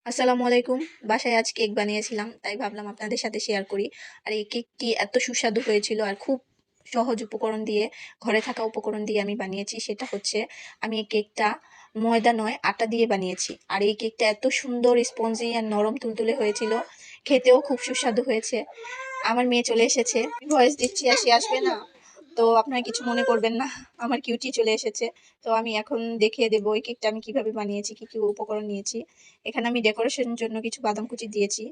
আসসালামু আলাইকুম। বাসায় আজ কেক বানিয়েছিলাম, তাই ভাবলাম আপনাদের সাথে শেয়ার করি। আর এই কেকটি এত সুস্বাদু হয়েছিল আর খুব সহজ উপকরণ দিয়ে, ঘরে থাকা উপকরণ দিয়ে আমি বানিয়েছি। সেটা হচ্ছে আমি এই কেকটা ময়দা নয় আটা দিয়ে বানিয়েছি। আর এই কেকটা এত সুন্দর স্পঞ্জি আর নরম তুলতুলে হয়েছিল, খেতেও খুব সুস্বাদু হয়েছে। আমার মেয়ে চলে এসেছে, ভয়েস দিচ্ছি আর সে আসবে না, তো আপনারা কিছু মনে করবেন না। আমার কিউটি চলে এসেছে। তো আমি এখন দেখিয়ে দেবো এই কেকটা আমি কিভাবে বানিয়েছি, কি কি উপকরণ নিয়েছি। এখানে আমি ডেকোরেশনের জন্য কিছু বাদাম কুচি দিয়েছি।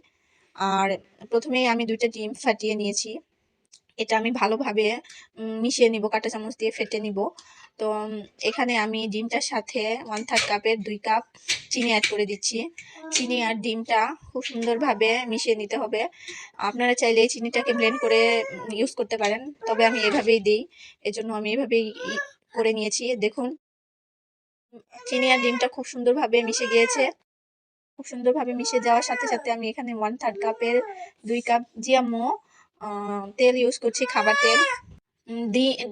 আর প্রথমেই আমি 2টা ডিম ফাটিয়ে নিয়েছি। এটা আমি ভালোভাবে মিশিয়ে নিব, কাঁটা চামচ দিয়ে ফেটে নিব। তো এখানে আমি ডিমটার সাথে 1/3 কাপের 2 কাপ চিনি অ্যাড করে দিচ্ছি। চিনি আর ডিমটা খুব সুন্দরভাবে মিশিয়ে নিতে হবে। আপনারা চাইলে এই চিনিটাকে ব্লেন্ড করে ইউজ করতে পারেন, তবে আমি এভাবেই দিই, এজন্য আমি এভাবেই করে নিয়েছি। দেখুন, চিনি আর ডিমটা খুব সুন্দরভাবে মিশে গিয়েছে। খুব সুন্দরভাবে মিশে যাওয়ার সাথে সাথে আমি এখানে 1/3 কাপের 2 কাপ জিয়ামো তেল ইউজ করছি, খাবার তেল।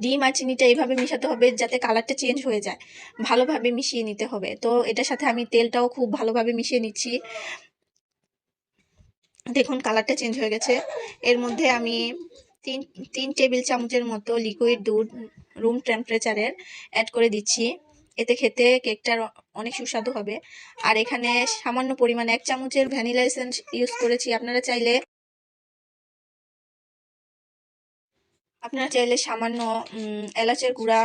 ডিম আর চিনিটা এইভাবে মিশাতে হবে যাতে কালারটা চেঞ্জ হয়ে যায়, ভালোভাবে মিশিয়ে নিতে হবে। তো এটার সাথে আমি তেলটাও খুব ভালোভাবে মিশিয়ে নিচ্ছি। দেখুন কালারটা চেঞ্জ হয়ে গেছে। এর মধ্যে আমি তিন তিন টেবিল চামচের মতো লিকুইড দুধ রুম টেম্পারেচারের অ্যাড করে দিচ্ছি। এতে খেতে কেকটার অনেক সুস্বাদু হবে। আর এখানে সামান্য পরিমাণে 1 চামচের ভ্যানিলা এসেন্স ইউজ করেছি। আপনারা চাইলে সামান্য এলাচের গুঁড়া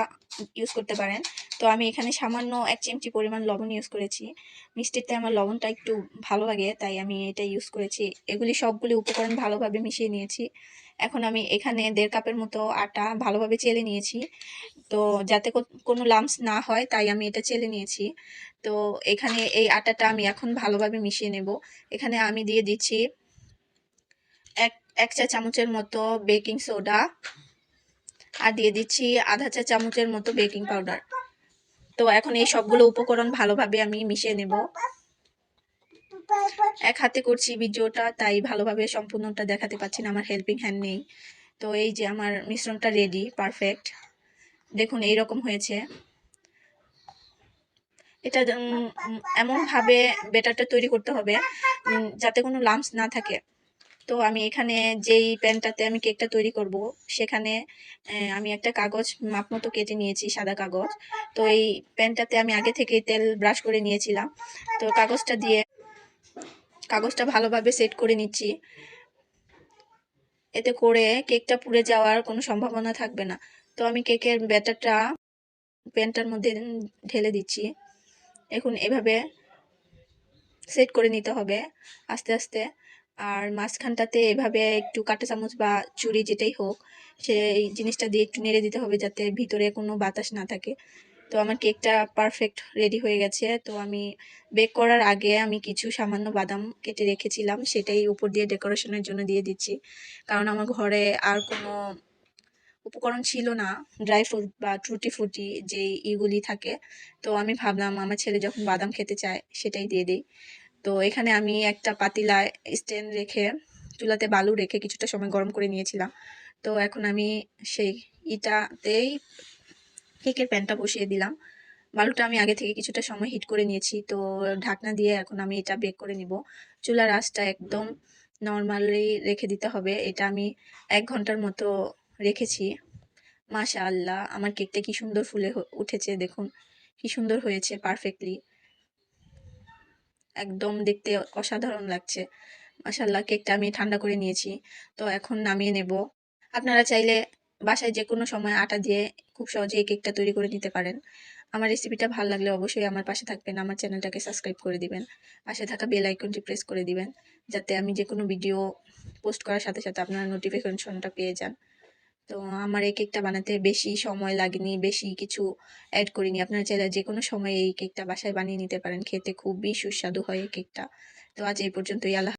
ইউজ করতে পারেন। তো আমি এখানে সামান্য 1 চিমটি পরিমাণ লবণ ইউজ করেছি। মিষ্টিতে আমার লবণটা একটু ভালো লাগে, তাই আমি এটা ইউজ করেছি। এগুলি সবগুলি উপকরণ ভালোভাবে মিশিয়ে নিয়েছি। এখন আমি এখানে 1.5 কাপের মতো আটা ভালোভাবে চেলে নিয়েছি। তো যাতে কোনো লাম্পস না হয়, তাই আমি এটা চেলে নিয়েছি। তো এখানে এই আটাটা আমি এখন ভালোভাবে মিশিয়ে নেব। এখানে আমি দিয়ে দিচ্ছি এক চা চামচের মতো বেকিং সোডা, আর দিয়ে দিচ্ছি আধা চা চামচের মতো বেকিং পাউডার। তো এখন এই সবগুলো উপকরণ ভালোভাবে আমি মিশিয়ে নেব। এক হাতে করছি ভিডিওটা, তাই ভালোভাবে সম্পূর্ণটা দেখাতে পাচ্ছি না, আমার হেল্পিং হ্যান্ড নেই। তো এই যে আমার মিশ্রণটা রেডি, পারফেক্ট। দেখুন এইরকম হয়েছে। এটা এমনভাবে ব্যাটারটা তৈরি করতে হবে যাতে কোনো লাম্পস না থাকে। তো আমি এখানে যেই প্যানটাতে আমি কেকটা তৈরি করব, সেখানে আমি একটা কাগজ মাপ মতো কেটে নিয়েছি, সাদা কাগজ। তো এই প্যানটাতে আমি আগে থেকেই তেল ব্রাশ করে নিয়েছিলাম। তো কাগজটা ভালোভাবে সেট করে নিচ্ছি। এতে করে কেকটা পুড়ে যাওয়ার কোনো সম্ভাবনা থাকবে না। তো আমি কেকের ব্যাটারটা প্যানটার মধ্যে ঢেলে দিচ্ছি। এখন এভাবে সেট করে নিতে হবে আস্তে আস্তে। আর মাঝখানটাতে এভাবে একটু কাঁটা চামচ বা ছুরি যেটাই হোক, সেই জিনিসটা দিয়ে একটু নেড়ে দিতে হবে যাতে ভিতরে কোনো বাতাস না থাকে। তো আমার কেকটা পারফেক্ট রেডি হয়ে গেছে। তো আমি বেক করার আগে আমি কিছু সামান্য বাদাম কেটে রেখেছিলাম, সেটাই উপর দিয়ে ডেকোরেশনের জন্য দিয়ে দিচ্ছি। কারণ আমার ঘরে আর কোনো উপকরণ ছিল না, ড্রাই ফ্রুট বা টুটি ফ্রুটি যে ইগুলি থাকে। তো আমি ভাবলাম আমার ছেলে যখন বাদাম খেতে চায় সেটাই দিয়ে দিই। তো এখানে আমি একটা পাতিলায় স্ট্যান্ড রেখে, চুলাতে বালু রেখে কিছুটা সময় গরম করে নিয়েছিলাম। তো এখন আমি সেই ইটাতেই কেকের প্যানটা বসিয়ে দিলাম। বালুটা আমি আগে থেকে কিছুটা সময় হিট করে নিয়েছি। তো ঢাকনা দিয়ে এখন আমি এটা বেক করে নিব। চুলার আঁচটা একদম নর্মালি রেখে দিতে হবে। এটা আমি 1 ঘন্টার মতো রেখেছি। মাশাআল্লাহ, আমার কেকটা কি সুন্দর ফুলে উঠেছে, দেখুন কি সুন্দর হয়েছে, পারফেক্টলি একদম দেখতে অসাধারণ লাগছে। মাশাআল্লাহ, কেকটা আমি ঠান্ডা করে নিয়েছি। তো এখন নামিয়ে নেব। আপনারা চাইলে বাসায় যে কোনো সময় আটা দিয়ে খুব সহজে এই কেকটা তৈরি করে নিতে পারেন। আমার রেসিপিটা ভালো লাগলে অবশ্যই আমার পাশে থাকবেন, আমার চ্যানেলটাকে সাবস্ক্রাইব করে দিবেন, পাশে থাকা বেল আইকনটি প্রেস করে দিবেন, যাতে আমি যে কোনো ভিডিও পোস্ট করার সাথে সাথে আপনারা নোটিফিকেশনটা পেয়ে যান। তো আমার এই কেকটা বানাতে বেশি সময় লাগেনি, বেশি কিছু অ্যাড করিনি। আপনারা চাইলে যে কোনো সময় এই কেকটা বাসায় বানিয়ে নিতে পারেন, খেতে খুবই সুস্বাদু হয় এই কেকটা। তো আজ এই পর্যন্তই। আল্লাহ।